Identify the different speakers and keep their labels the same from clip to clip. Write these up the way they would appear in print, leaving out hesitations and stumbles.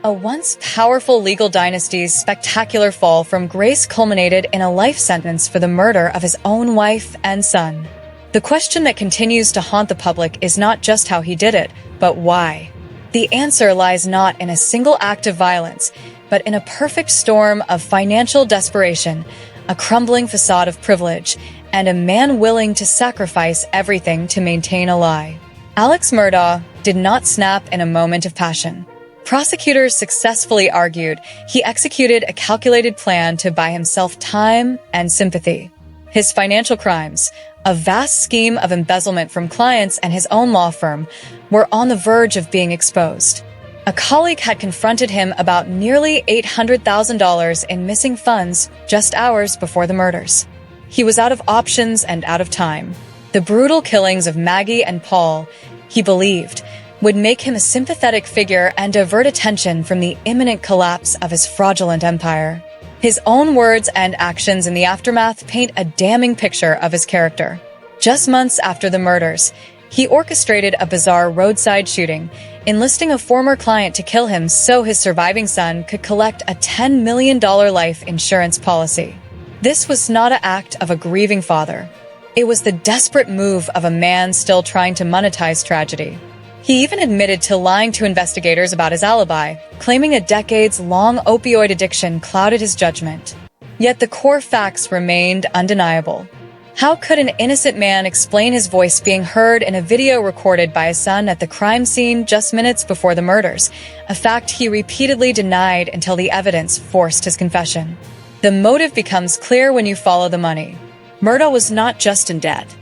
Speaker 1: A once powerful legal dynasty's spectacular fall from grace culminated in a life sentence for the murder of his own wife and son. The question that continues to haunt the public is not just how he did it, but why. The answer lies not in a single act of violence, but in a perfect storm of financial desperation, a crumbling facade of privilege, and a man willing to sacrifice everything to maintain a lie. Alex Murdaugh did not snap in a moment of passion. Prosecutors successfully argued he executed a calculated plan to buy himself time and sympathy. His financial crimes, a vast scheme of embezzlement from clients and his own law firm, were on the verge of being exposed. A colleague had confronted him about nearly $800,000 in missing funds just hours before the murders. He was out of options and out of time. The brutal killings of Maggie and Paul, he believed, would make him a sympathetic figure and divert attention from the imminent collapse of his fraudulent empire. His own words and actions in the aftermath paint a damning picture of his character. Just months after the murders, he orchestrated a bizarre roadside shooting, enlisting a former client to kill him so his surviving son could collect a $10 million life insurance policy. This was not an act of a grieving father. It was the desperate move of a man still trying to monetize tragedy. He even admitted to lying to investigators about his alibi, claiming a decades-long opioid addiction clouded his judgment. Yet the core facts remained undeniable. How could an innocent man explain his voice being heard in a video recorded by his son at the crime scene just minutes before the murders, a fact he repeatedly denied until the evidence forced his confession? The motive becomes clear when you follow the money. Murdaugh was not just in debt.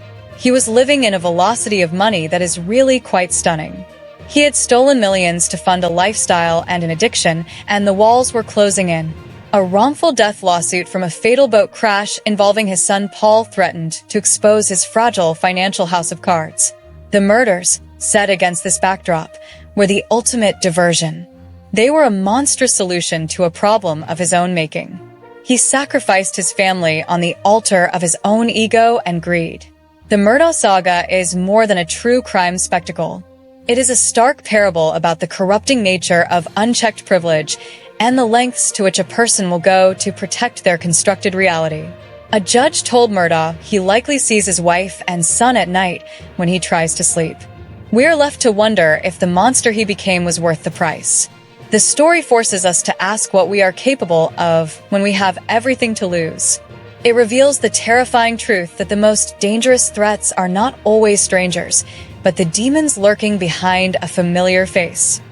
Speaker 1: He was living in a velocity of money that is really quite stunning. He had stolen millions to fund a lifestyle and an addiction, and the walls were closing in. A wrongful death lawsuit from a fatal boat crash involving his son Paul threatened to expose his fragile financial house of cards. The murders, set against this backdrop, were the ultimate diversion. They were a monstrous solution to a problem of his own making. He sacrificed his family on the altar of his own ego and greed. The Murdaugh saga is more than a true crime spectacle. It is a stark parable about the corrupting nature of unchecked privilege and the lengths to which a person will go to protect their constructed reality. A judge told Murdaugh he likely sees his wife and son at night when he tries to sleep. We're left to wonder if the monster he became was worth the price. The story forces us to ask what we are capable of when we have everything to lose. It reveals the terrifying truth that the most dangerous threats are not always strangers, but the demons lurking behind a familiar face.